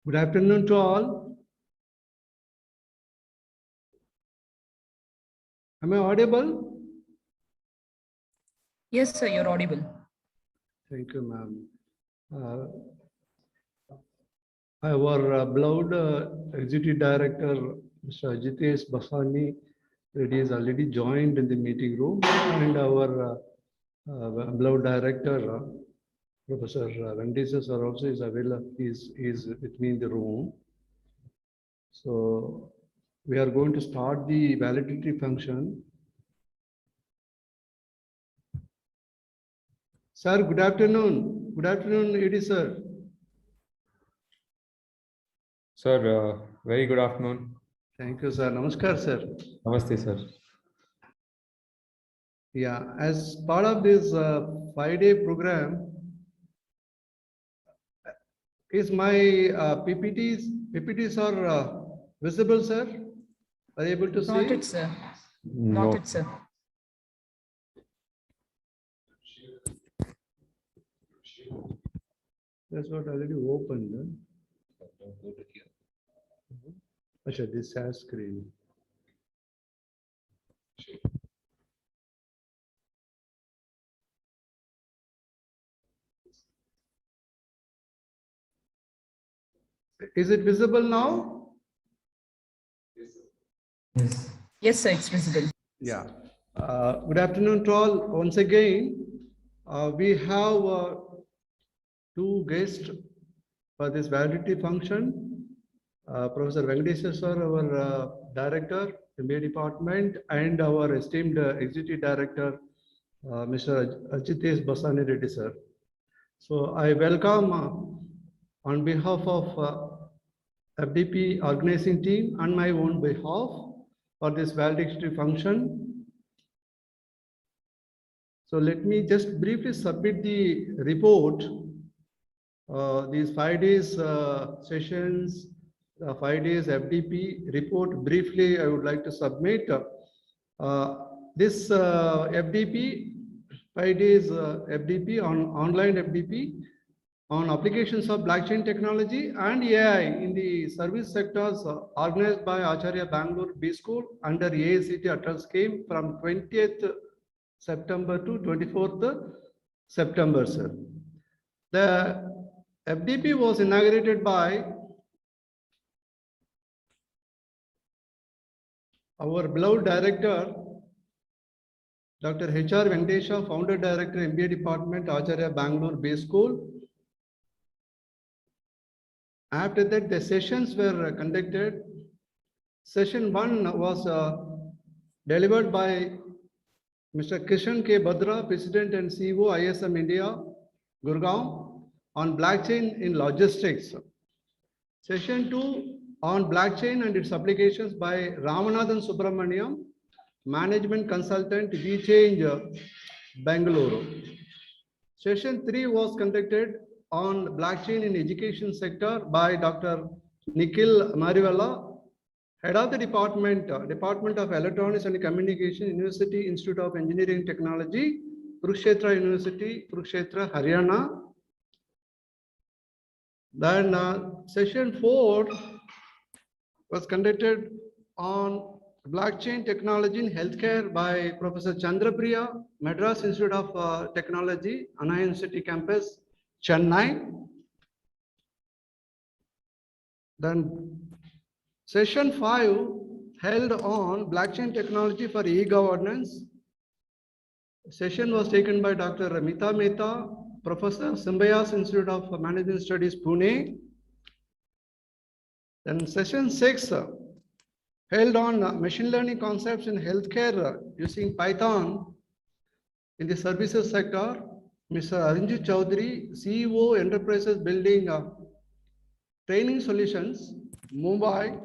Good afternoon to all. Am I audible? Yes, sir, you're audible. Thank you, ma'am. Our beloved Executive Director, Mr. Ajitesh Basani, he is already joined in the meeting room, and our beloved Director, Professor Venkatesh sir also is available, is with me in the room. So we are going to start the validity function. Sir, good afternoon. Good afternoon, ED sir. Sir, very good afternoon. Thank you, sir. Namaskar, sir. Namaste, sir. Yeah, as part of this 5-day program, is my PPTs are visible, sir? Are you able to see? Noted, sir. No. Noted, sir. That's what already opened. Huh? This has screen. Is it visible now? Yes, sir, it's visible. Yeah. Good afternoon to all. Once again, we have two guests for this validity function. Professor Venkatesh sir, our director, MBA department, and our esteemed executive director, Mr. Ajitesh Basani Reddy sir. So I welcome on behalf of FDP organizing team and my own behalf for this validity function. So let me just briefly submit the report. These 5 days sessions, 5 days FDP report, briefly I would like to submit. This FDP, 5 days FDP on online FDP on applications of blockchain technology and AI in the service sectors organized by Acharya Bangalore B School under AICT Atal scheme from 20th September to 24th September, sir. The FDP was inaugurated by our beloved director, Dr. H.R. Venkatesha, founder director, MBA department, Acharya Bangalore B School. After that, the sessions were conducted. Session 1 was delivered by Mr. Kishan K. Badra, President and CEO, ISM India, Gurgaon, on blockchain in logistics. Session 2 on blockchain and its applications by Ramanathan Subramaniam, management consultant, VChange, Bangalore. Session 3 was conducted on blockchain in education sector by Dr. Nikhil Marivella, head of the department, Department of Electronics and Communication, University Institute of Engineering Technology, Kurukshetra University, Kurukshetra, Haryana. Then session 4 was conducted on blockchain technology in healthcare by Professor Chandrapriya, Madras Institute of Technology, Anna University campus, Chennai. Then session 5 held on blockchain technology for e-governance. Session was taken by Dr. Ramita Mehta, Professor, Symbiosis Institute of Management Studies, Pune. Then session 6 held on machine learning concepts in healthcare using Python in the services sector. Mr. Arinjit Chaudhary, CEO, Enterprises Building Training Solutions, Mumbai.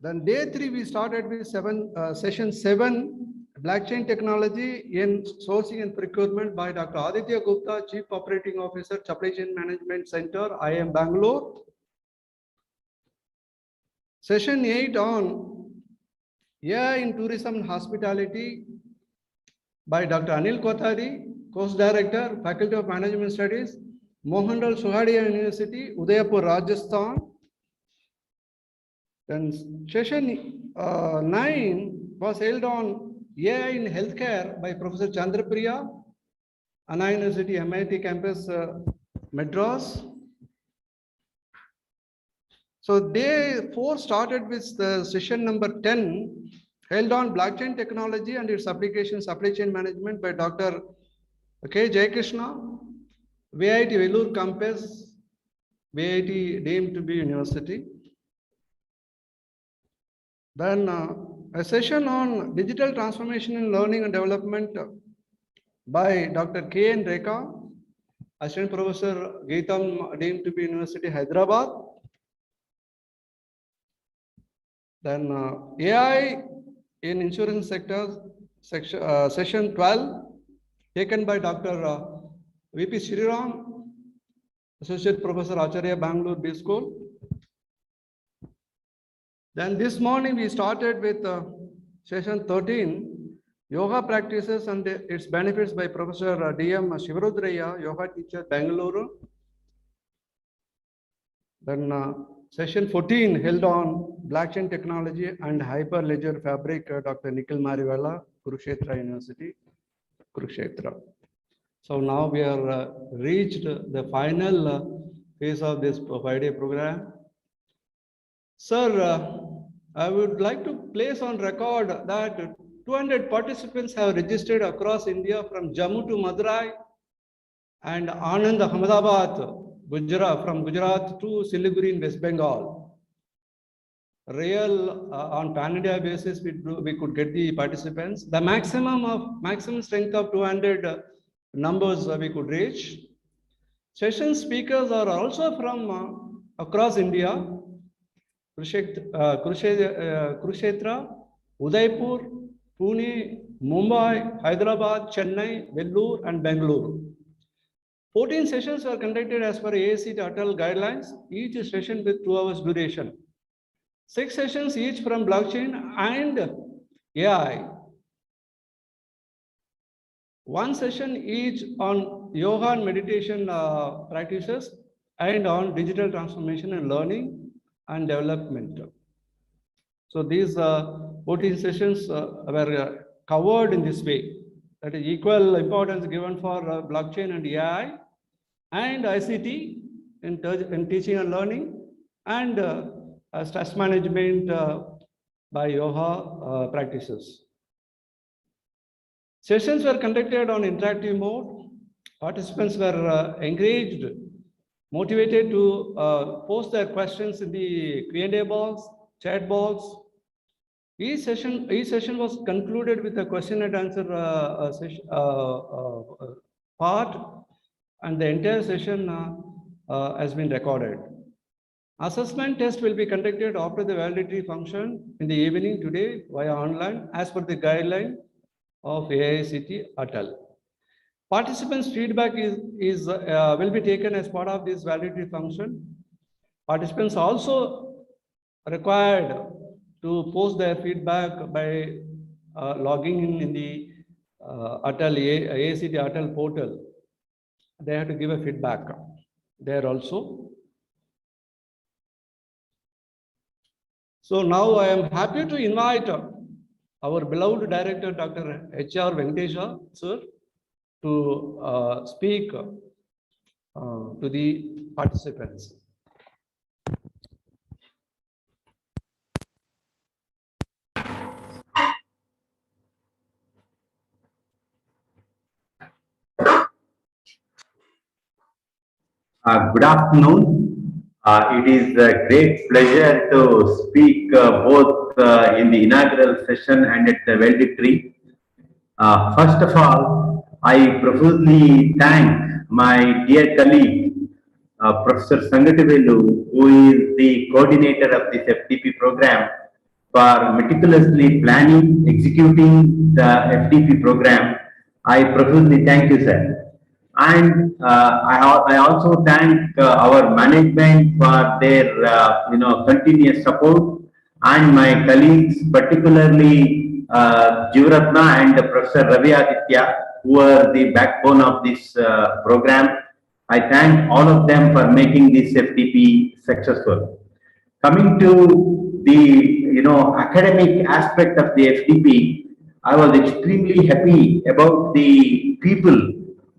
Then day 3, we started with session 7, blockchain technology in sourcing and procurement by Dr. Aditya Gupta, Chief Operating Officer, Supply Chain Management Center, IIM Bangalore. Session 8 on AI in tourism and hospitality by Dr. Anil Kothari, Course Director, Faculty of Management Studies, Mohanlal Suhadia University, Udaipur, Rajasthan. Then session 9 was held on AI in healthcare by Professor Chandrapriya, Anna University, MIT campus, Madras. So they 4 started with the session number 10 held on blockchain technology and its application supply chain management by Dr. K. Jayakrishna, VIT Vellore campus, VIT deemed to be university. Then a session on digital transformation in learning and development by Dr. K. N. Rekha, Assistant Professor Geetam, deemed to be University, Hyderabad. Then AI in insurance sector, session 12, taken by Dr. V.P. Sriram, Associate Professor Acharya, Bangalore B School. Then this morning we started with session 13, yoga practices and its benefits by Professor D.M. Shivarudraya, yoga teacher, Bangalore. Then session 14 held on blockchain technology and hyperledger fabric, Dr. Nikhil Mariwala, Kurukshetra University, Kurukshetra. So now we are reached the final phase of this 5-day program. Sir, I would like to place on record that 200 participants have registered across India from Jammu to Madurai and Anand Ahmedabad, Gujarat, from Gujarat to Siliguri in West Bengal. Real on pan-India basis, we could get the participants. The maximum strength of 200 numbers we could reach. Session speakers are also from across India. Kurukshetra, Udaipur, Pune, Mumbai, Hyderabad, Chennai, Vellore, and Bangalore. 14 sessions were conducted as per AICTE Atal guidelines, each session with 2 hours duration. 6 sessions each from blockchain and AI. 1 session each on yoga and meditation practices and on digital transformation and learning and development. So these 14 sessions were covered in this way. That is equal importance given for blockchain and AI and ICT in teaching and learning, and stress management by yoga practices. Sessions were conducted on interactive mode. Participants were encouraged, motivated to post their questions in the Q&A box, chat box. Each session was concluded with a question and answer part, and the entire session has been recorded. Assessment test will be conducted after the validity function in the evening today via online as per the guideline of AICTE Atal. Participants' feedback will be taken as part of this validity function. Participants also required to post their feedback by logging in the AICTE Atal portal. They have to give a feedback there also. So now I am happy to invite our beloved director, Dr. H.R. Venkatesha, sir, to speak to the participants. Good afternoon. It is a great pleasure to speak both in the inaugural session and at the valedictory. First of all, I profusely thank my dear colleague, Professor Sangativelu, who is the coordinator of this FDP program, for meticulously planning, executing the FDP program. I profusely thank you, sir. And I also thank our management for their continuous support, and my colleagues, particularly Jivaratna and Professor Ravi Aditya, who are the backbone of this program. I thank all of them for making this FDP successful. Coming to the academic aspect of the FDP, I was extremely happy about the people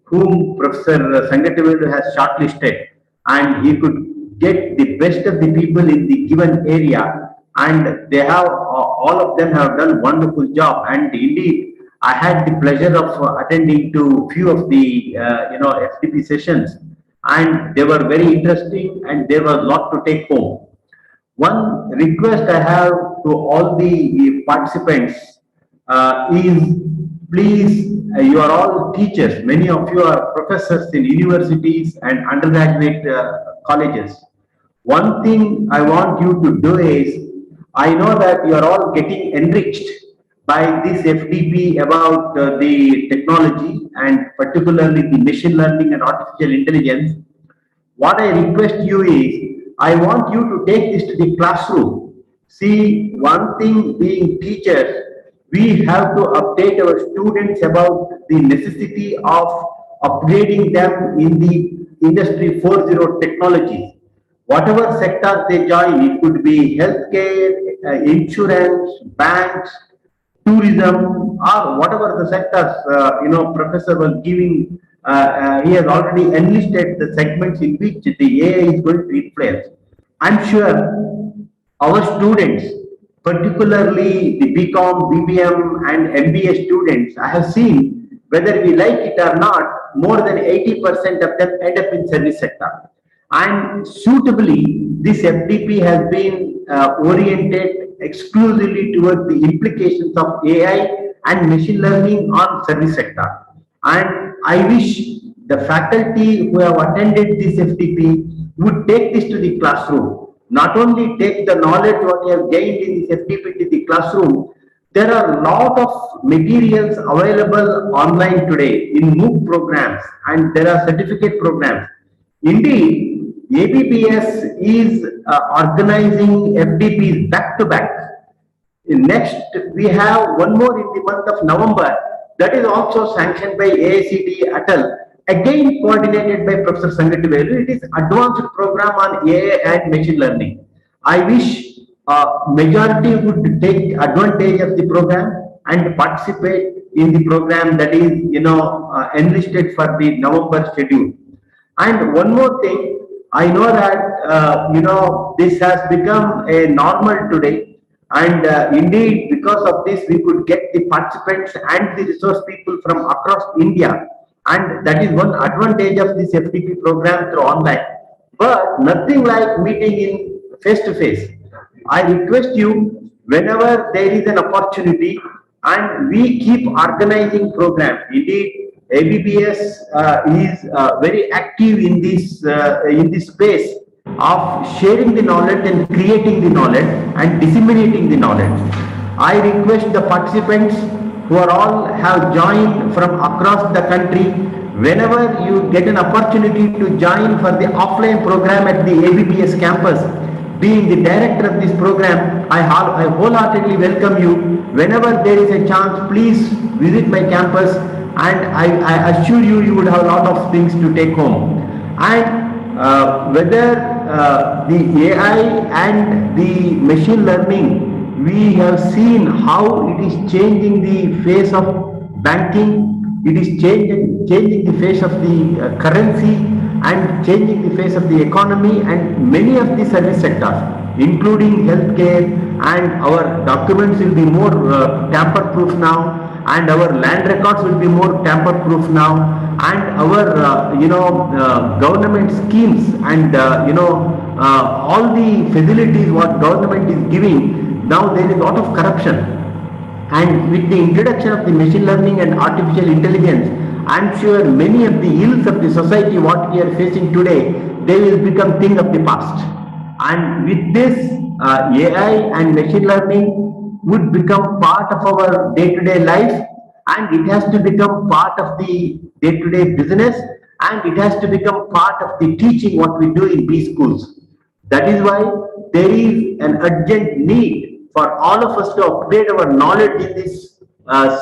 whom Professor Sangatavelu has shortlisted, and he could get the best of the people in the given area, and they have all of them have done wonderful job. And indeed, I had the pleasure of attending to few of the FDP sessions, and they were very interesting, and there was a lot to take home. One request I have to all the participants is, please, you are all teachers. Many of you are professors in universities and undergraduate colleges. One thing I want you to do is, I know that you are all getting enriched by this FDP about the technology, and particularly the machine learning and artificial intelligence. What I request you is, I want you to take this to the classroom. See, one thing being teachers, we have to update our students about the necessity of upgrading them in the Industry 4.0 technologies. Whatever sector they join, it could be healthcare, insurance, banks, tourism, or whatever the sectors, professor was giving. He has already enlisted the segments in which the AI is going to influence. I'm sure our students, particularly the BCom, BBM and MBA students, I have seen, whether we like it or not, more than 80% of them end up in service sector. And suitably, this FDP has been oriented exclusively towards the implications of AI and machine learning on service sector. And I wish the faculty who have attended this FDP would take this to the classroom. Not only take the knowledge what you have gained in this FDP to the classroom, there are a lot of materials available online today in MOOC programs, and there are certificate programs. Indeed, ABPS is organizing FDPs back to back. Next, we have one more in the month of November, that is also sanctioned by AICTE Atal, again coordinated by Professor Sangatavelu. It is advanced program on AI and machine learning. I wish majority would take advantage of the program and participate in the program that is enlisted for the November schedule. And one more thing, I know that this has become a normal today, and indeed because of this we could get the participants and the resource people from across India, and that is one advantage of this FDP program through online. But nothing like meeting in face to face. I request you, whenever there is an opportunity, and we keep organizing programs. Indeed, ABPS is very active in this space of sharing the knowledge and creating the knowledge and disseminating the knowledge. I request the participants who are all have joined from across the country, whenever you get an opportunity to join for the offline program at the ABPS campus, being the director of this program, I wholeheartedly welcome you. Whenever there is a chance, please visit my campus, and I assure you, you would have a lot of things to take home. And whether the AI and the machine learning, we have seen how it is changing the face of banking, it is changing the face of the currency, and changing the face of the economy and many of the service sectors, including healthcare, and our documents will be more tamper-proof now, and our land records will be more tamper-proof now, and our government schemes and all the facilities what government is giving, now there is a lot of corruption. And with the introduction of the machine learning and artificial intelligence, I am sure many of the ills of the society what we are facing today, they will become thing of the past. And with this, AI and machine learning would become part of our day-to-day life, and it has to become part of the day-to-day business, and it has to become part of the teaching what we do in B schools. That is why there is an urgent need for all of us to upgrade our knowledge in this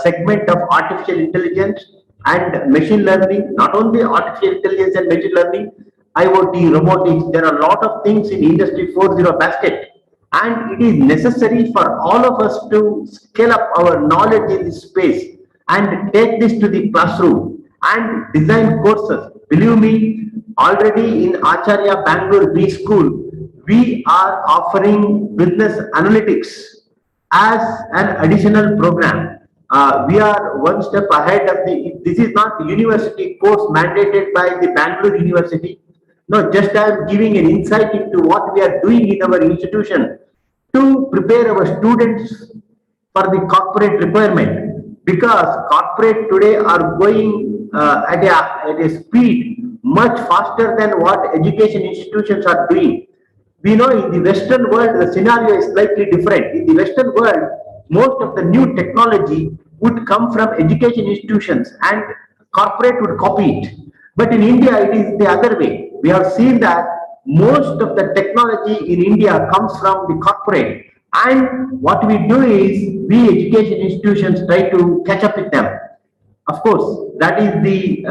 segment of artificial intelligence, and machine learning, not only artificial intelligence and machine learning, IoT, robotics, there are a lot of things in Industry 4.0 basket. And it is necessary for all of us to scale up our knowledge in this space and take this to the classroom and design courses. Believe me, already in Acharya Bangalore B School, we are offering business analytics as an additional program. We are one step ahead of this is not university course mandated by the Bangalore University. No, just I am giving an insight into what we are doing in our institution to prepare our students for the corporate requirement, because corporate today are going at a speed much faster than what education institutions are doing. We know in the Western world, the scenario is slightly different. In the Western world, most of the new technology would come from education institutions and corporate would copy it. But in India, it is the other way. We have seen that most of the technology in India comes from the corporate. And what we do is, we education institutions try to catch up with them. Of course, that is the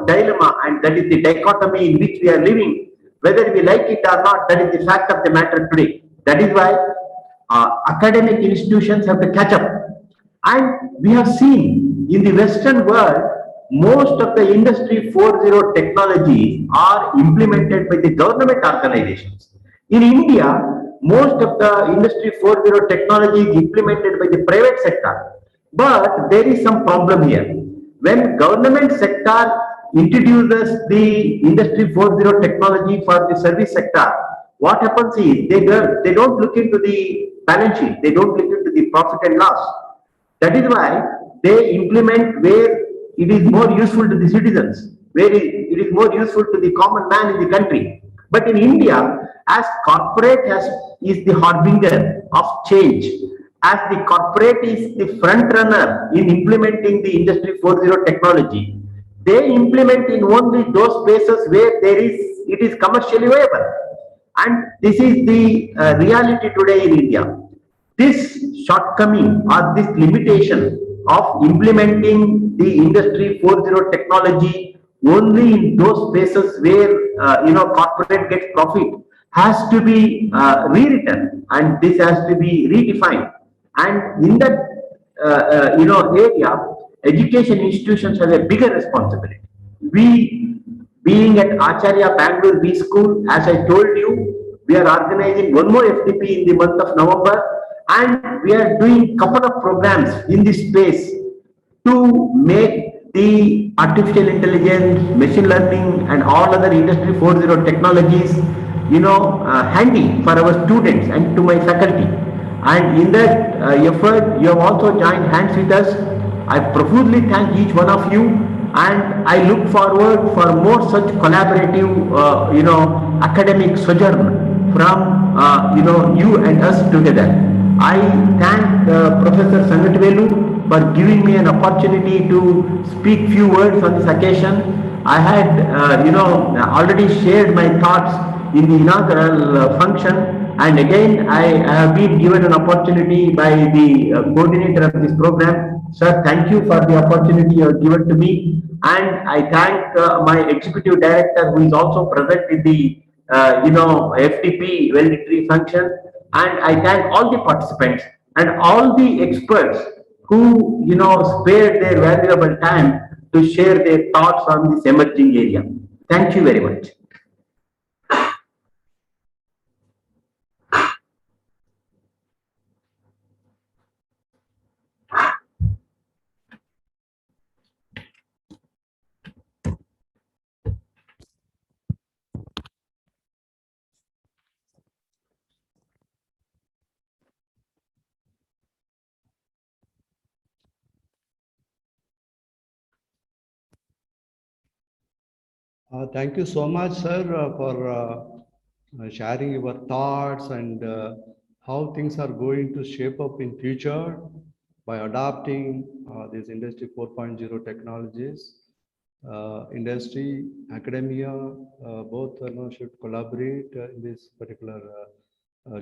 dilemma, and that is the dichotomy in which we are living. Whether we like it or not, that is the fact of the matter today. That is why academic institutions have to catch up. And we have seen in the Western world, most of the Industry 4.0 technologies are implemented by the government organizations. In India, most of the Industry 4.0 technology is implemented by the private sector. But there is some problem here. When government sector introduces the Industry 4.0 technology for the service sector, what happens is they don't look into the balance sheet, they don't look into the profit and loss. That is why they implement where it is more useful to the citizens, where it is more useful to the common man in the country. But in India, as corporate is the harbinger of change, as the corporate is the front runner in implementing the Industry 4.0 technology, they implement in only those spaces where it is commercially viable. And this is the reality today in India. This shortcoming or this limitation of implementing the Industry 4.0 technology only in those spaces where corporate gets profit has to be rewritten, and this has to be redefined. And in that area, education institutions have a bigger responsibility. We, being at Acharya Bangalore B School, as I told you, we are organizing one more FDP in the month of November, and we are doing couple of programs in this space to make the artificial intelligence, machine learning, and all other Industry 4.0 technologies, handy for our students and to my faculty. And in that effort, you have also joined hands with us. I profusely thank each one of you, and I look forward for more such collaborative, academic sojourn from, you and us together. I thank Professor Sangatvelu for giving me an opportunity to speak few words on this occasion. I had, already shared my thoughts in the inaugural function, and again I have been given an opportunity by the coordinator of this program. Sir, thank you for the opportunity you have given to me, and I thank my executive director who is also present in the FDP valedictory function, and I thank all the participants and all the experts who spared their valuable time to share their thoughts on this emerging area. Thank you very much. Thank you so much, sir, for sharing your thoughts and how things are going to shape up in future by adopting these Industry 4.0 technologies. Industry, academia, both should collaborate in this particular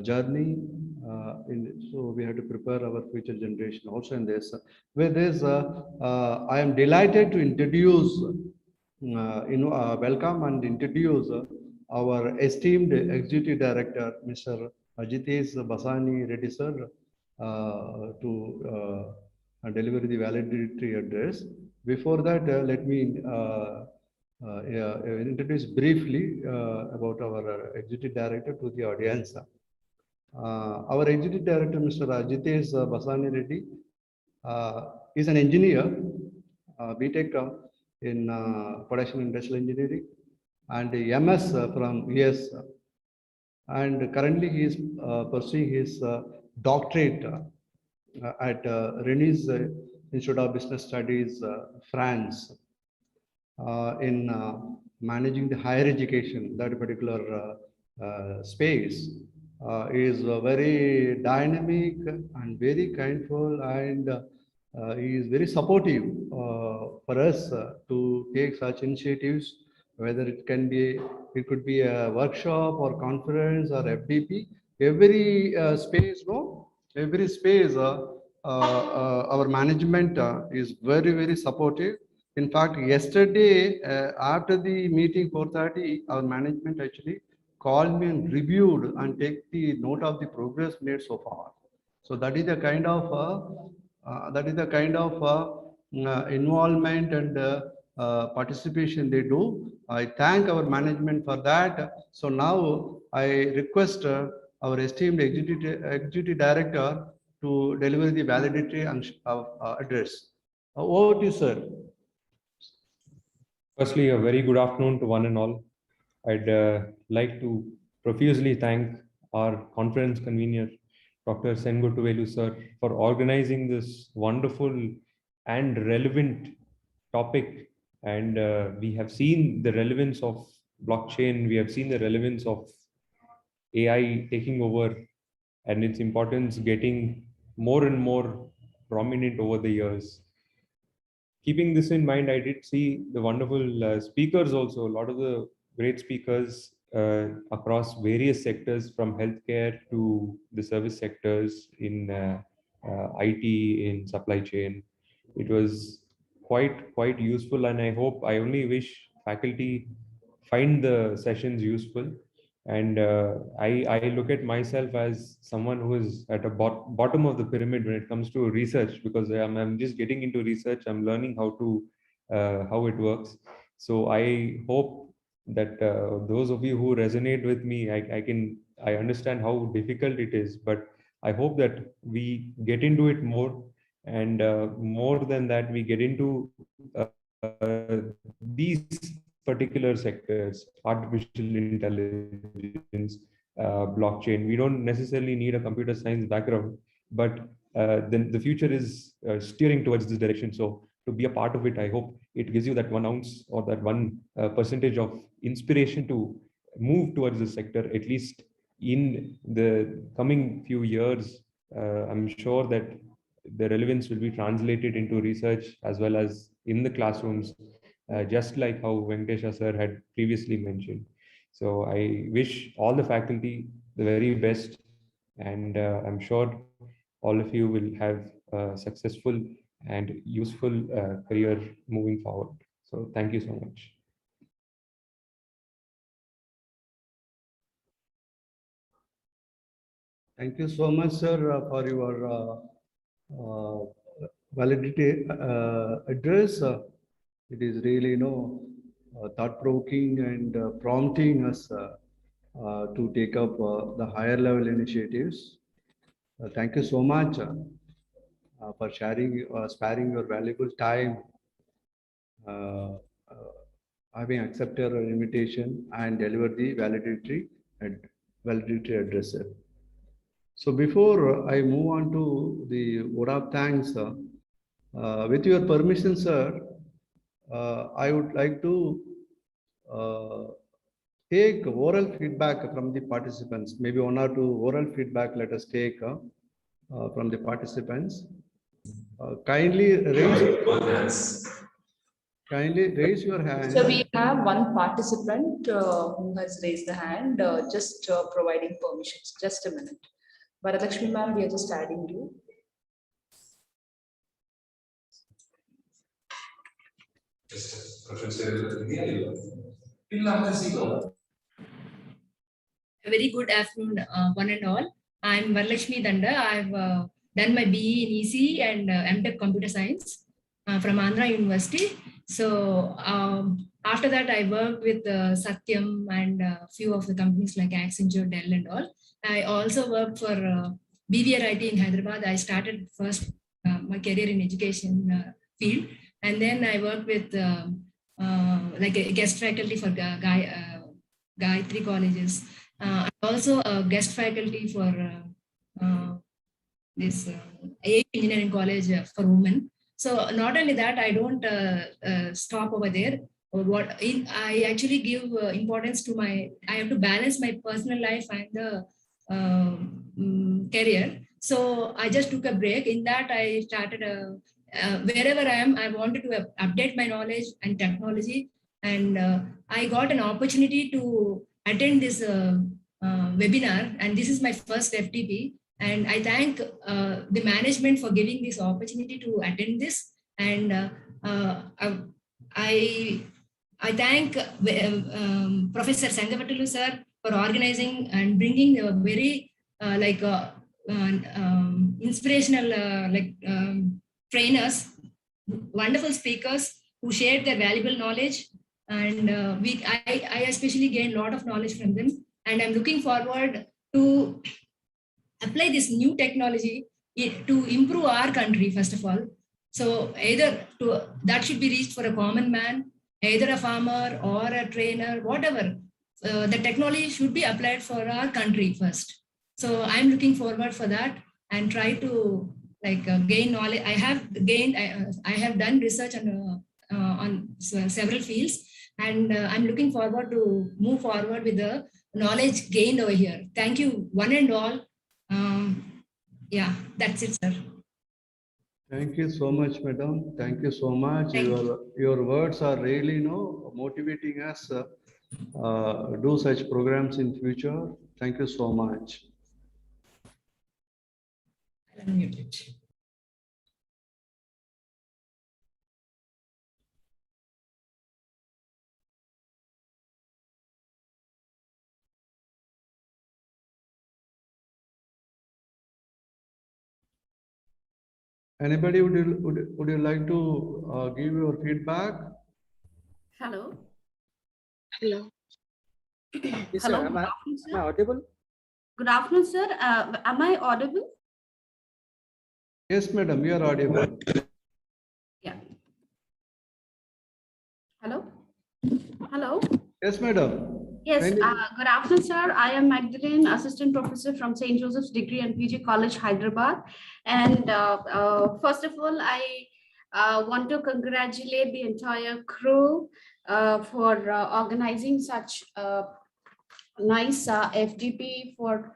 journey. So we have to prepare our future generation also in this. With this, I am delighted to introduce, welcome and introduce our esteemed Executive Director, Mr. Ajitesh Basani Reddy sir, to deliver the valedictory address. Before that, let me introduce briefly about our Executive Director to the audience. Our Executive Director, Mr. Ajitesh Basani Reddy, is an engineer, BTech in Production Industrial Engineering, and MS from US. And currently he is pursuing his doctorate at Rennes Institute of Business Studies, France, in managing the higher education, that particular space. Is very dynamic and very kindful, and he is very supportive for us to take such initiatives, whether it could be a workshop or conference or FDP. Every space, every space, our management is very supportive. In fact, yesterday after the meeting 4:30, our management actually called me and reviewed and take the note of the progress made so far. So that is the kind of involvement and participation they do. I thank our management for that. So now I request our esteemed executive director to deliver the valedictory address. Over to you, sir. Firstly, a very good afternoon to one and all. I'd like to profusely thank our conference convener, Dr. Sengutuvelu sir, for organizing this wonderful and relevant topic. And we have seen the relevance of blockchain. We have seen the relevance of AI taking over and its importance getting more and more prominent over the years. Keeping this in mind, I did see the wonderful speakers also, a lot of the great speakers across various sectors, from healthcare to the service sectors in IT, in supply chain. It was quite useful, and I only wish faculty find the sessions useful. And I look at myself as someone who is at a bottom of the pyramid when it comes to research, because I'm just getting into research. I'm learning how it works. So I hope that those of you who resonate with me, I understand how difficult it is, but I hope that we get into it more, and more than that, we get into these particular sectors, artificial intelligence, blockchain. We don't necessarily need a computer science background, but then the future is steering towards this direction. So to be a part of it, I hope it gives you that 1 ounce or that 1% of inspiration to move towards this sector, at least in the coming few years. I'm sure that the relevance will be translated into research as well as in the classrooms, just like how Venkatesha sir had previously mentioned. So I wish all the faculty the very best, and I'm sure all of you will have a successful and useful career moving forward. So thank you so much. Thank you so much, sir, for your validity address. It is really, thought-provoking and prompting us to take up the higher level initiatives. Thank you so much for sparing your valuable time, having accepted our invitation and delivered the valedictory address, sir. So before I move on to the vote of thanks, with your permission, sir, I would like to take oral feedback from the participants. Maybe 1 or 2 oral feedback let us take from the participants. Kindly raise. Kindly raise your hand. So we have one participant who has raised the hand, just providing permissions. Just a minute. Varadalakshmi ma'am, we are just adding you. A very good afternoon, one and all. I'm Varalakshmi Danda. I've done my BE in EC and MTech Computer Science from Andhra University. So after that, I worked with Satyam and a few of the companies like Accenture, Dell and all. I also worked for BVR IT in Hyderabad. I started first my career in education field, and then I worked with like a guest faculty for Gayatri colleges. Also a guest faculty for this AIP Engineering College for women. So not only that, I don't stop over there. I actually give importance to I have to balance my personal life and the career. So I just took a break. In that, I started wherever I am, I wanted to update my knowledge and technology. And I got an opportunity to attend this webinar, and this is my first FTP. And I thank the management for giving this opportunity to attend this. And I thank Professor Sangavatalu sir for organizing and bringing a very inspirational trainers, wonderful speakers who shared their valuable knowledge. And I especially gained a lot of knowledge from them. And I'm looking forward to apply this new technology to improve our country, first of all. So either that should be reached for a common man, either a farmer or a trainer, whatever. The technology should be applied for our country first. So I'm looking forward for that and try to gain knowledge. I have done research on several fields, and I'm looking forward to move forward with the knowledge gained over here. Thank you, one and all. Yeah, that's it, sir. Thank you so much, madam. Thank you so much. Your words are really, motivating us do such programs in future. Thank you so much. I'll unmute it. Anybody would you like to give your feedback? Hello. Hello. Yes, Hello. sir. Am I audible? Good afternoon, sir. Am I audible? Yes, madam, you are audible. Yeah. Hello. Hello. Yes, madam. Yes. Good afternoon, sir. I am Magdalene, assistant professor from St. Joseph's Degree and PG College, Hyderabad. And first of all, I want to congratulate the entire crew for organizing such nice FDP for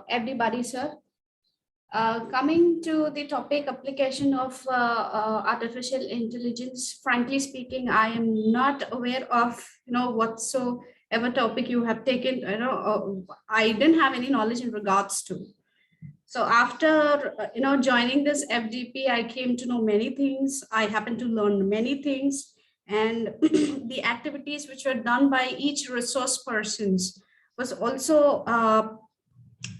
everybody, sir. Coming to the topic application of artificial intelligence, frankly speaking, I am not aware of whatsoever topic you have taken. I didn't have any knowledge in regards to. So after joining this FDP, I came to know many things. I happened to learn many things, and the activities which were done by each resource persons was also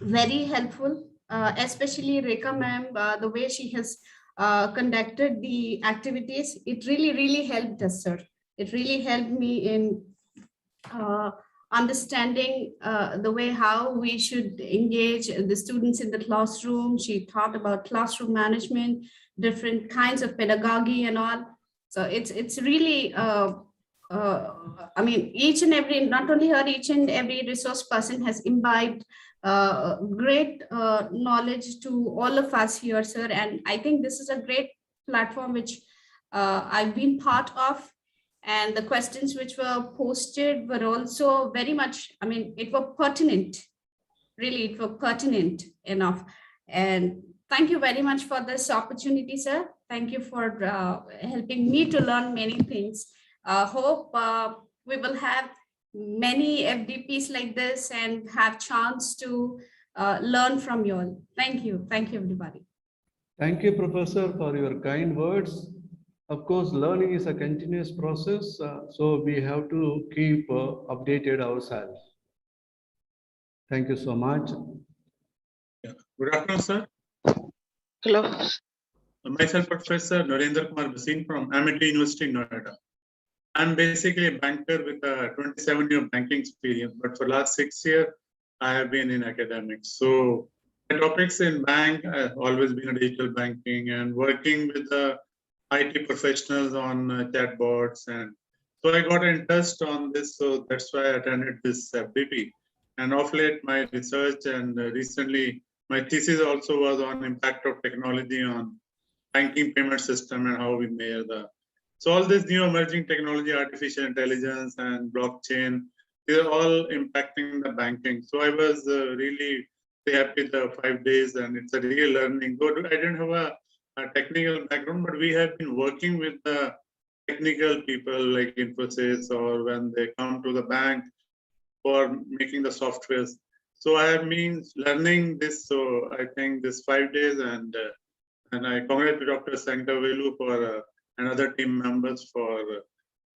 very helpful. Especially Rekha ma'am, the way she has conducted the activities, it really helped us, sir. It really helped me in understanding the way how we should engage the students in the classroom. She taught about classroom management, different kinds of pedagogy and all. So it's really, I mean, each and every, not only her, each and every resource person has imbibed great knowledge to all of us here, sir. And I think this is a great platform which I've been part of. And the questions which were posted were also very much, I mean, it were pertinent, really, it were pertinent enough. And thank you very much for this opportunity, sir. Thank you for helping me to learn many things. Hope we will have many FDPs like this and have chance to learn from you all. Thank you. Thank you, everybody. Thank you, Professor, for your kind words. Of course, learning is a continuous process, so we have to keep updated ourselves. Thank you so much. Good afternoon, sir. Hello. Myself, Professor Narendra Kumar Bhasin from Amity University, Noida. I'm basically a banker with a 27-year banking experience, but for last 6 years, I have been in academics. So my topics in bank have always been a digital banking and working with the IT professionals on chatbots. And so I got interest on this. So that's why I attended this FDP. And of late, my research and recently my thesis also was on impact of technology on banking payment system and how we measure the. So all this new emerging technology, artificial intelligence and blockchain, they're all impacting the banking. So I was really happy the 5 days, and it's a real learning. Though I didn't have a technical background, but we have been working with the technical people like Infosys or when they come to the bank for making the softwares. So I have been learning this. So I think this 5 days, and I congratulate Dr. Sangtavelu for another team members for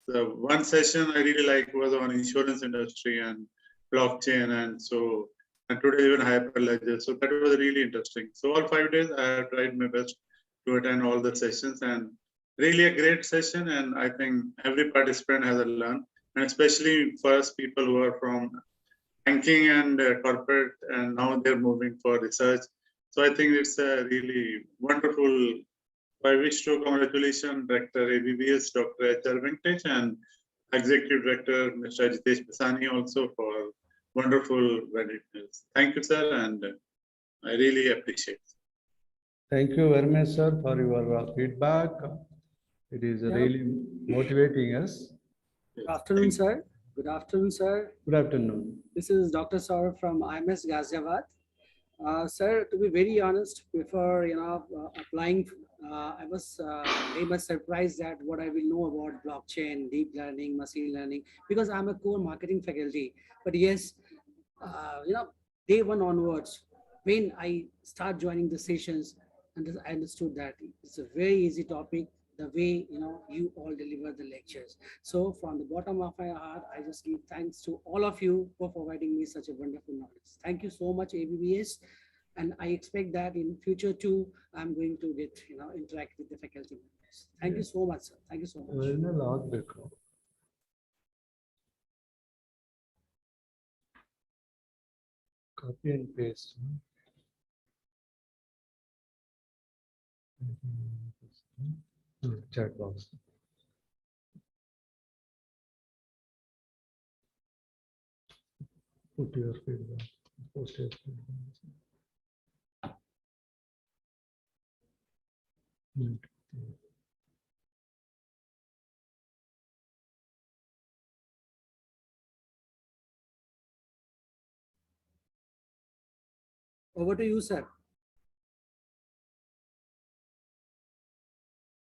the one session I really like was on insurance industry and blockchain, and so and today even Hyperledger. So that was really interesting. So all 5 days I have tried my best to attend all the sessions, and really a great session. And I think every participant has learned, and especially for us people who are from banking and corporate, and now they're moving for research. So I think it's a really wonderful. I wish to congratulations Director ABBS, Dr. H.R. Venkatesh, and Executive Director Mr. Jitesh Pisani also for wonderful webinars. Thank you, sir, and I really appreciate it. Thank you very much, sir, for your feedback. It is really motivating us. Good afternoon, sir. Good afternoon, sir. Good afternoon. This is Dr. Saurabh from IMS Ghaziabad. Sir, to be very honest, before applying, I was very much surprised at what I will know about blockchain, deep learning, machine learning, because I'm a core marketing faculty. But yes, day one onwards, when I start joining the sessions, and I understood that it's a very easy topic. The way you all deliver the lectures. So from the bottom of my heart, I just give thanks to all of you for providing me such a wonderful knowledge. Thank you so much, ABBS. And I expect that in future too, I'm going to get interact with the faculty members. Thank you so much, sir. Thank you so much. Copy and paste. Chat box. Put your feedback. Post your feedback. Over to you, sir.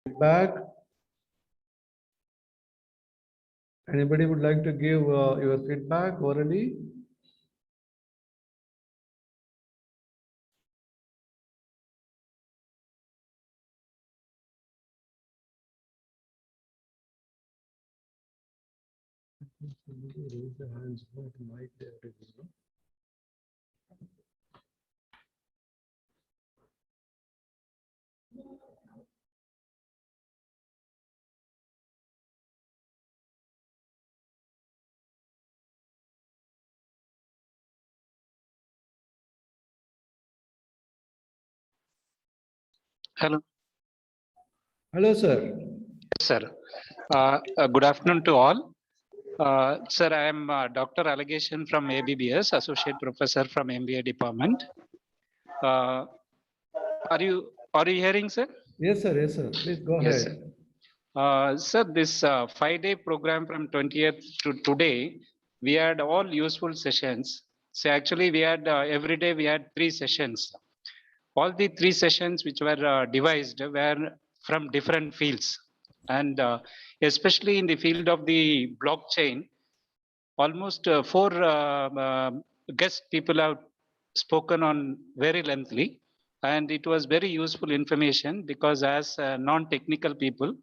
Feedback. Anybody would like to give your feedback orally? Raise the hands, but mic there is, Hello. Hello, sir. Yes, sir. Good afternoon to all. Sir, I am Dr. Allegation from ABBS, Associate Professor from MBA Department. Are you hearing, sir? Yes, sir. Yes, sir. Please go Yes, ahead. Sir, this 5-day program from 20th to today, we had all useful sessions. So actually we had every day we had 3 sessions. all the three sessions which were devised were from different fields. And especially in the field of the blockchain, almost four guest people have spoken on very lengthily. And it was very useful information because as non-technical people,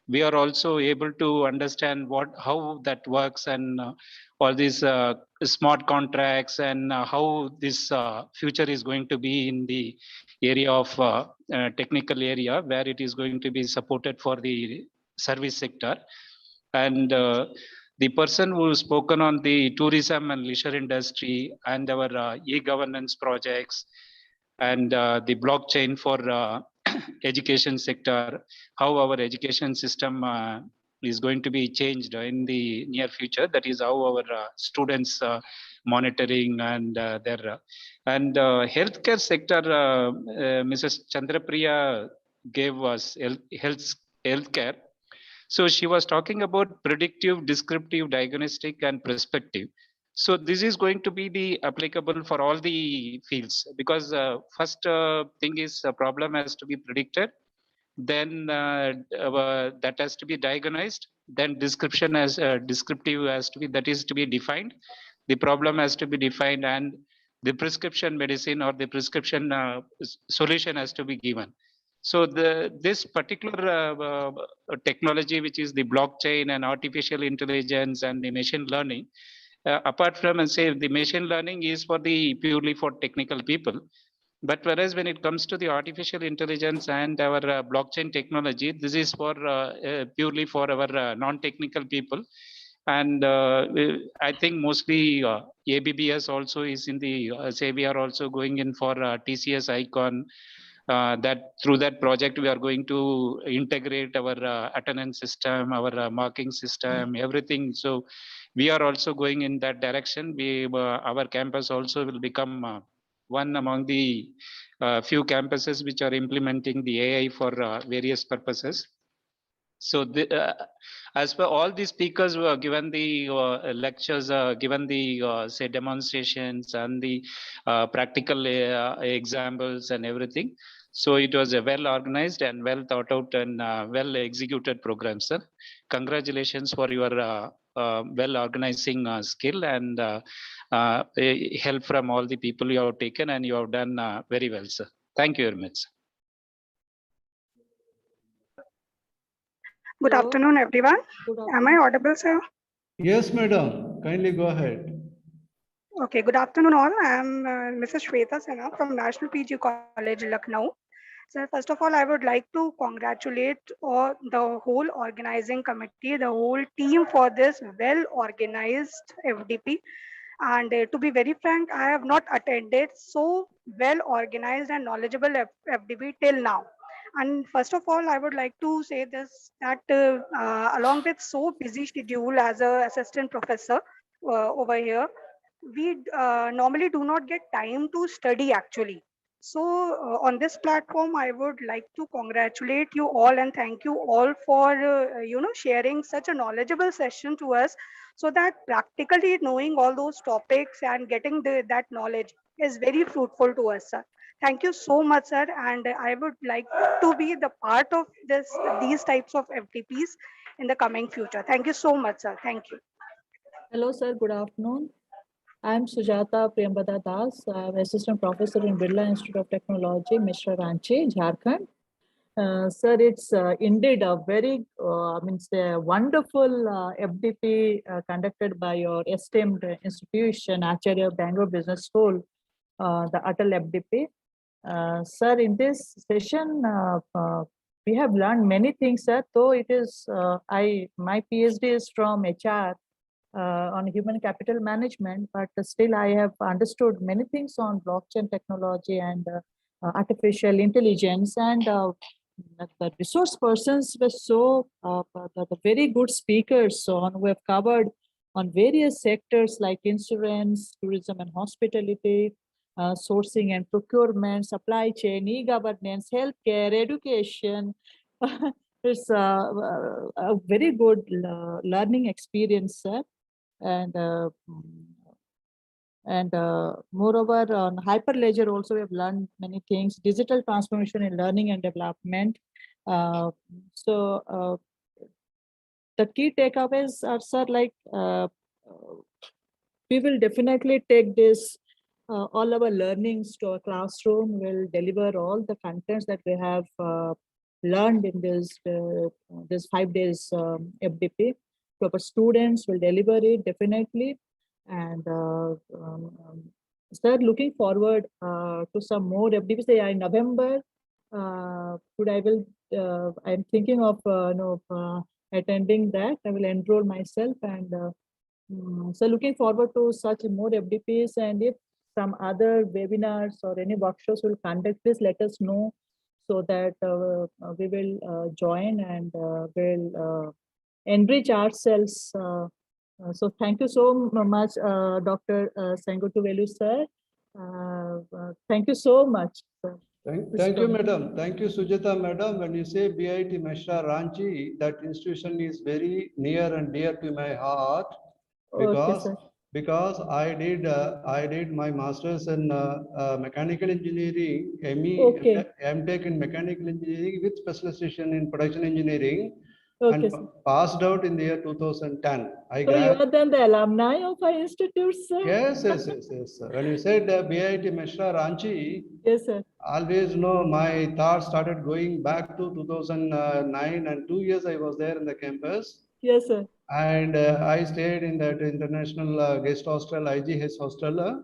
we are also able to understand how that works and all these smart contracts and how this future is going to be in the area of technical area where it is going to be supported for the service sector. And the person who spoken on the tourism and leisure industry and our e-governance projects and the blockchain for education sector, how our education system is going to be changed in the near future. That is how our students monitoring and their and healthcare sector. Mrs. Chandrapriya gave us healthcare. So she was talking about predictive, descriptive, diagnostic, and prospective. So this is going to be the applicable for all the fields because first thing is a problem has to be predicted, then that has to be diagnosed, then description as descriptive has to be, that is to be defined, the problem has to be defined, and the prescription medicine or the prescription solution has to be given. So this particular technology, which is the blockchain and artificial intelligence and the machine learning, apart from say the machine learning is for the purely for technical people, but whereas when it comes to the artificial intelligence and our blockchain technology, this is for purely for our non-technical people. And I think mostly ABBS also is in the say we are also going in for TCS Icon. That through that project we are going to integrate our attendance system, our marking system, everything. So we are also going in that direction. Our campus also will become one among the few campuses which are implementing the AI for various purposes. So as per all the speakers who are given the lectures, given the say demonstrations and the practical examples and everything. So it was a well organized and well thought out and well executed program, sir. Congratulations for your well organizing skill and help from all the people you have taken, and you have done very well, sir. Thank you very much, sir. Good afternoon, everyone. Am I audible, sir? Yes, madam. Kindly go ahead. Okay, good afternoon all. I am Mrs. Shweta Sinha from National PG College, Lucknow. So first of all, I would like to congratulate the whole organizing committee, the whole team for this well-organized FDP. And to be very frank, I have not attended so well-organized and knowledgeable FDP till now. And first of all, I would like to say this, that along with so busy schedule as a assistant professor over here, we normally do not get time to study actually. So on this platform, I would like to congratulate you all and thank you all for sharing such a knowledgeable session to us, so that practically knowing all those topics and getting that knowledge is very fruitful to us, sir. Thank you so much, sir. And I would like to be the part of these types of FDPs in the coming future. Thank you so much, sir. Thank you. Hello, sir. Good afternoon. I'm Sujata Priyambada Das. I'm Assistant Professor in Birla Institute of Technology, Mishra Ranchi, Jharkhand. Sir, it's indeed a very, a wonderful FDP conducted by your esteemed institution, Acharya Bangalore Business School, the Atal FDP. Sir, in this session, we have learned many things, sir. Though it is, my PhD is from HR on human capital management, but still I have understood many things on blockchain technology and artificial intelligence, and the resource persons were so the very good speakers on who have covered on various sectors like insurance, tourism and hospitality, sourcing and procurement, supply chain, e-governance, healthcare, education. It's a very good learning experience, sir. And And moreover, on Hyperledger also we have learned many things, digital transformation in learning and development. So the key takeaways are, sir, like we will definitely take this, all our learnings to our classroom, will deliver all the contents that we have learned in this 5 days FDP. So our students will deliver it definitely. And sir, looking forward to some more FDPs. Say in November, I'm thinking of attending that. I will enroll myself, and so looking forward to such more FDPs. And if some other webinars or any workshops will conduct, please let us know, so that we will join and will enrich ourselves. So thank you so much, Dr. Sengutuvelu, sir. Thank you so much, sir. Thank you, madam. Thank you, Sujata, madam. When you say BIT Mishra Ranchi, that institution is very near and dear to my heart, because I did my master's in mechanical engineering, ME, MTech in mechanical engineering with specialization in production engineering, and passed out in the year 2010. So you are then the alumni of our institute, sir? Yes. When you said BIT Mishra Ranchi, yes, sir. Always know my thoughts started going back to 2009, and 2 years I was there in the campus. Yes, sir. And I stayed in that international guest hostel, IGH hostel.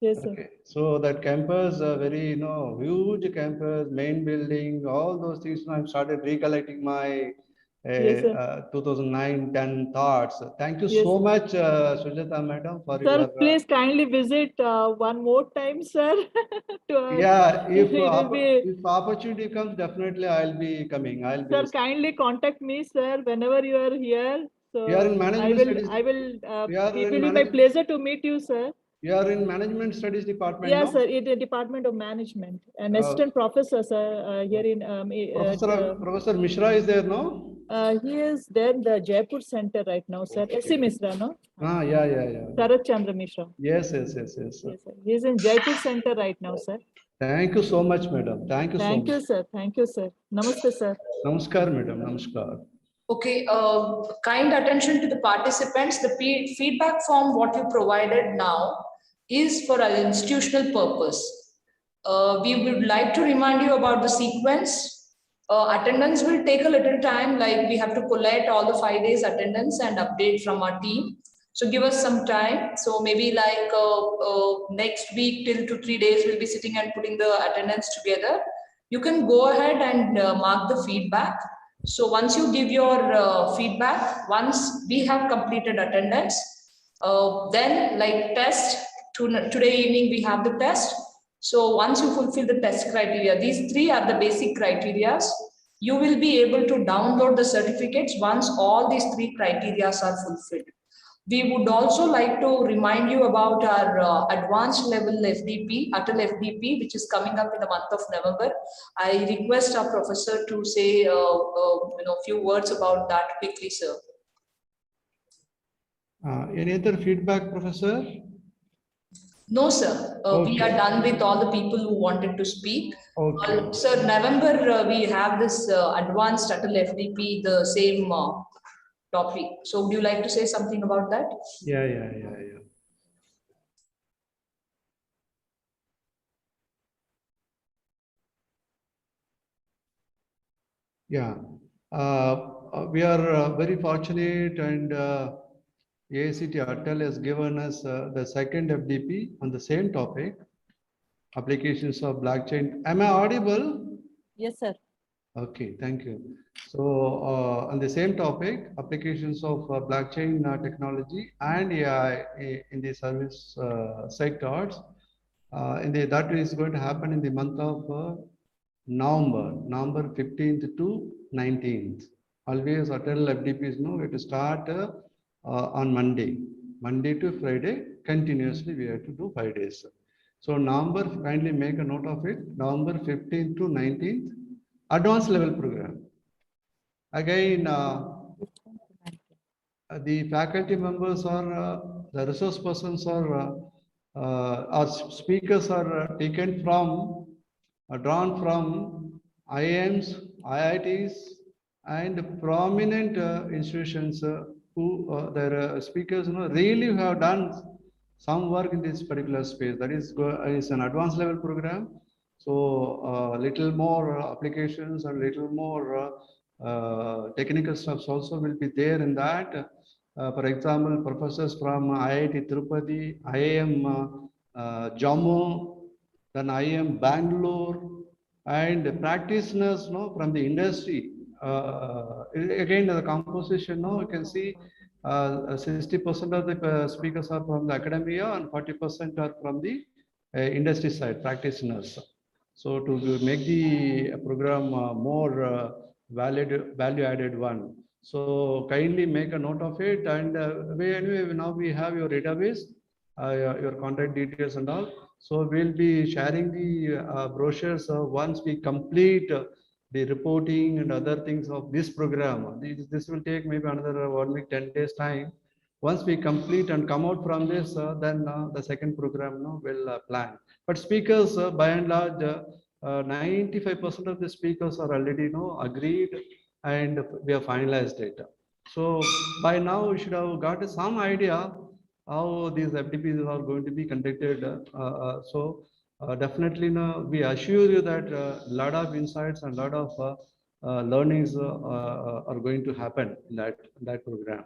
Yes, sir. Okay. So that campus, very huge campus, main building, all those things. I started recollecting my 2009-10 thoughts. Thank you so much, Sujata madam, for sir, your. Please kindly visit one more time, sir. If opportunity comes, definitely I'll be coming. Sir, kindly contact me, sir, whenever you are here. So you are in management studies. It will be my pleasure to meet you, sir. You are in management studies department. Yes, sir, in the Department of Management. An assistant professor, sir, here in Professor Mishra is there, no? He is there in the Jaipur Center right now, sir. S.C. Mishra, no? Yeah. Sharat Chandra Mishra. Yes. Yes, sir. He is in Jaipur Center right now, sir. Thank you so much, madam. Thank you so much. Thank you, sir. Thank you, sir. Namaste, sir. Namaskar, madam. Namaskar. Okay, kind attention to the participants. The feedback form what you provided now is for an institutional purpose. We would like to remind you about the sequence. Attendance will take a little time, like we have to collect all the 5 days attendance and update from our team. So give us some time. So maybe like next week till 2 to 3 days, we'll be sitting and putting the attendance together. You can go ahead and mark the feedback. So once you give your feedback, once we have completed attendance, then like test, today evening we have the test. So once you fulfill the test criteria, these 3 are the basic criteria. You will be able to download the certificates once all these 3 criteria are fulfilled. We would also like to remind you about our advanced level FDP, Atal FDP, which is coming up in the month of November. I request our professor to say a few words about that quickly, sir. Any other feedback, Professor? No, sir. We are done with all the people who wanted to speak. Okay. Sir, November, we have this advanced Atal FDP, the same topic. So would you like to say something about that? Yeah. Yeah. We are very fortunate, and AICT Atal has given us the second FDP on the same topic, applications of blockchain. Am I audible? Yes, sir. Okay, thank you. So on the same topic, applications of blockchain technology and AI in the service sectors, that is going to happen in the month of November 15th to 19th. Always Atal FDPs know it to start on Monday to Friday, continuously we have to do 5 days. So November, kindly make a note of it, November 15th to 19th, advanced level program. Again, the faculty members or the resource persons are our speakers are taken from, drawn from IIMs, IITs, and prominent institutions who their speakers really have done some work in this particular space. That is an advanced level program. So little more applications and little more technical stuff also will be there in that. For example, professors from IIT Tirupati, IIM Jammu, then IIM Bangalore, and practitioners from the industry. Again, the composition, you can see 60% of the speakers are from the academia and 40% are from the industry side, practitioners. So to make the program more value added one. So kindly make a note of it, and anyway, now we have your database, your contact details and all. So we'll be sharing the brochures once we complete the reporting and other things of this program. This will take maybe another 1 week, 10 days time. Once we complete and come out from this, then the second program will plan. But speakers, by and large, 95% of the speakers are already agreed, and we have finalized it. So by now we should have got some idea how these FDPs are going to be conducted. Definitely, we assure you that a lot of insights and a lot of learnings are going to happen in that program.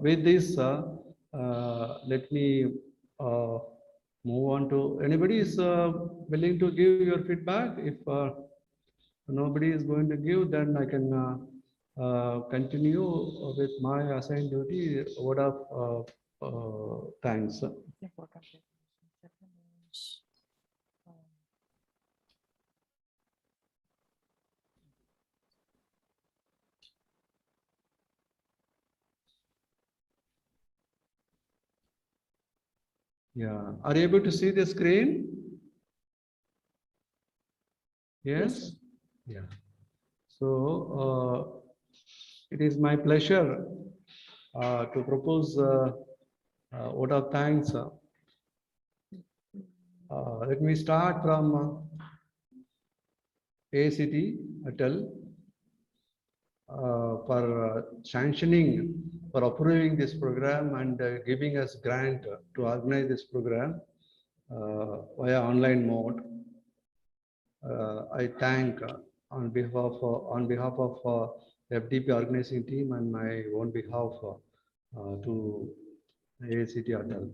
With this, let me move on to anybody is willing to give your feedback. If nobody is going to give, then I can continue with my assigned duty. Word of thanks. Yeah, are you able to see the screen? Yes. Yeah. So it is my pleasure to propose vote of thanks. Let me start from ACT Atal for sanctioning, for approving this program and giving us grant to organize this program via online mode. I thank on behalf of FDP organizing team and my own behalf to ACT Atal.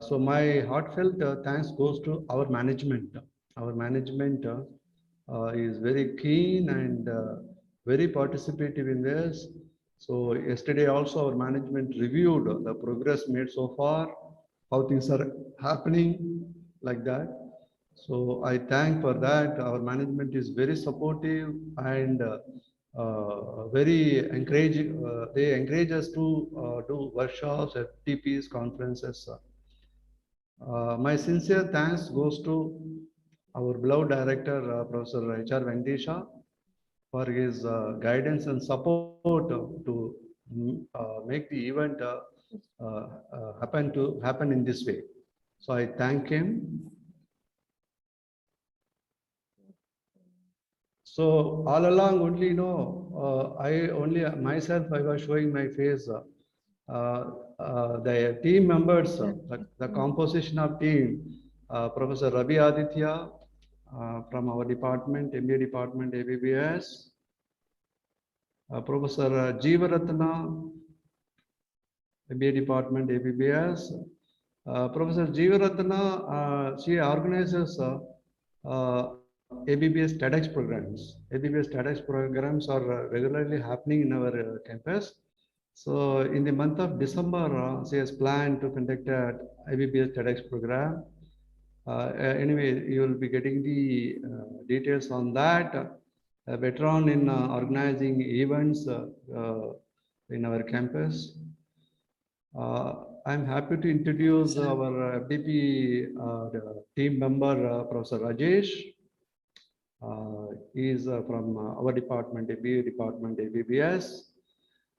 So my heartfelt thanks goes to our management. Our management is very keen and very participative in this. So yesterday also our management reviewed the progress made so far, how things are happening like that. So I thank for that. Our management is very supportive and very encouraging. They encourage us to do workshops, FTPs, conferences. My sincere thanks goes to our beloved director, Professor H.R. Venkatesha, for his guidance and support to make the event happen in this way. So I thank him. So all along only I was showing my face. The team members, the composition of team, Professor Ravi Aditya from our department, MBA department, ABBS, Professor Jeevaratna, MBA department, ABBS, Professor Jeevaratna, she organizes ABBS TEDx programs. ABBS TEDx programs are regularly happening in our campus. So in the month of December, she has planned to conduct an ABBS TEDx program. Anyway, you will be getting the details on that. A veteran in organizing events in our campus. I'm happy to introduce our FDP team member, Professor Rajesh. He is from our department, ABBS.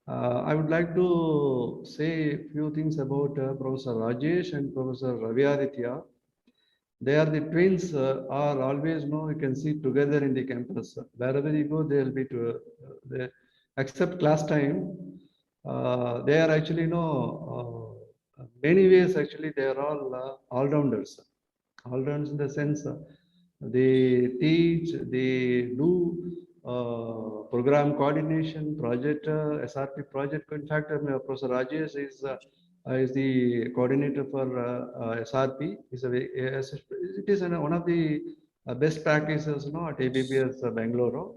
I would like to say a few things about Professor Rajesh and Professor Ravi Aditya. They are the twins, are always you can see together in the campus. Wherever you go, they'll be to, they, except class time. They are actually many ways actually they are all-rounders. All-rounders in the sense they teach, they do program coordination, project, SRP project. In fact, Professor Rajesh is the coordinator for SRP. It is one of the best practices at ABBS Bangalore.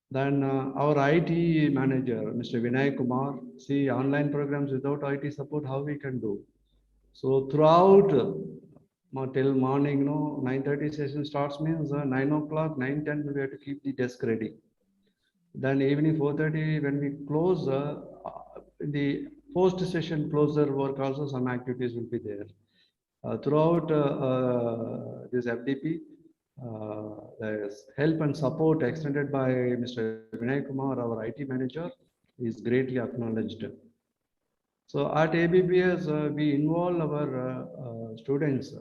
Then our IT manager, Mr. Vinay Kumar, see online programs without IT support, how we can do. So throughout till morning, 9:30 session starts means 9 o'clock, 9:10 we have to keep the desk ready. Then evening 4:30 when we close, the post session closer work also some activities will be there. Throughout this FDP, there's help and support extended by Mr. Vinay Kumar, our IT manager, is greatly acknowledged. So at ABBS, we involve our students.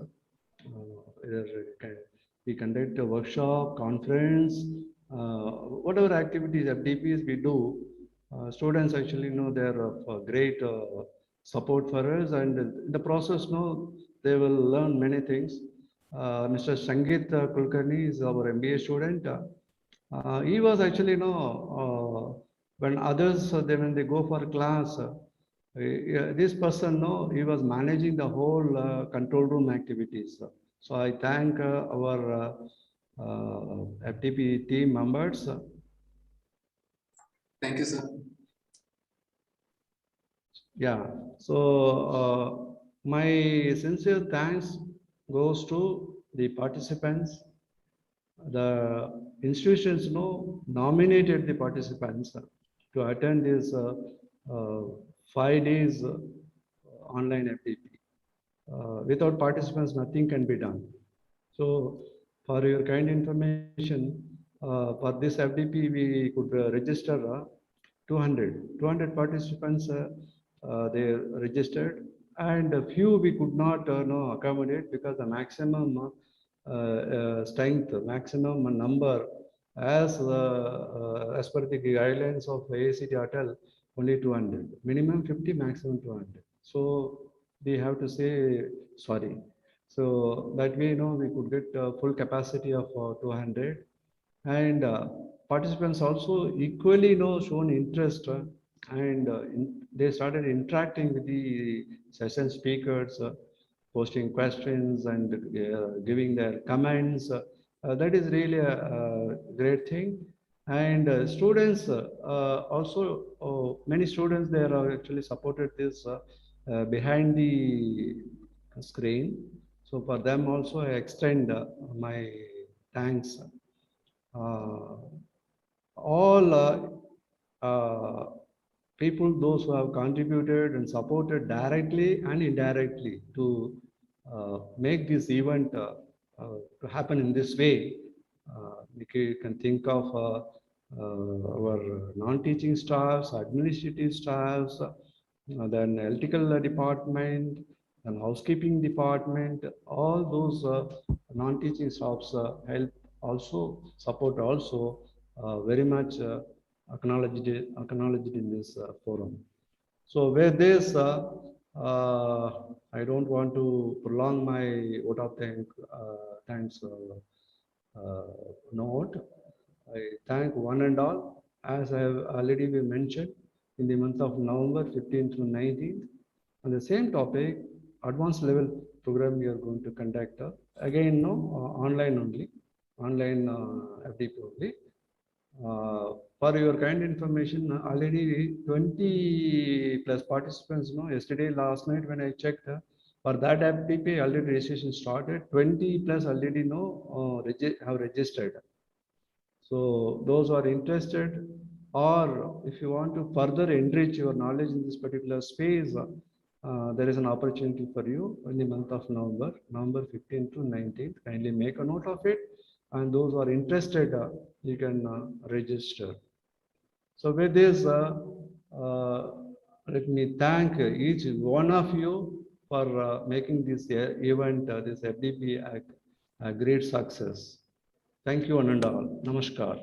We conduct a workshop, conference, whatever activities, FDPs we do. Students actually know they're of great support for us, and in the process, they will learn many things. Mr. Sangeet Kulkarni is our MBA student. He was actually, when others, when they go for class, this person, he was managing the whole control room activities. So I thank our FTP team members. Thank you, sir. Yeah, so my sincere thanks goes to the participants. The institutions nominated the participants to attend this 5 days online FDP. Without participants, nothing can be done. So for your kind information, for this FDP, we could register 200 participants, they registered, and a few we could not accommodate because the maximum strength, maximum number as per the guidelines of AICTE Atal, only 200, minimum 50, maximum 200. So we have to say sorry. So that way, we could get full capacity of 200, and participants also equally shown interest, and they started interacting with the session speakers, posting questions and giving their comments. That is really a great thing. And students also, many students, they are actually supported this behind the screen. So for them also, I extend my thanks. All people, those who have contributed and supported directly and indirectly to make this event to happen in this way. We can think of our non-teaching staffs, administrative staffs, then electrical department, and housekeeping department. All those non-teaching staffs help also, support also, very much acknowledged in this forum. So with this, I don't want to prolong my vote of thanks note. I thank one and all, as I have already been mentioned, in the month of November 15th to 19th. On the same topic, advanced level program we are going to conduct. Again, online only, online FDP only. For your kind information, already 20 plus participants. Yesterday, last night when I checked, for that FDP already registration started. 20 plus already have registered. So those who are interested, or if you want to further enrich your knowledge in this particular space, there is an opportunity for you in the month of November 15th to 19th. Kindly make a note of it. And those who are interested, you can register. So with this, let me thank each one of you for making this event, this FDP, a great success. Thank you, one and all. Namaskar.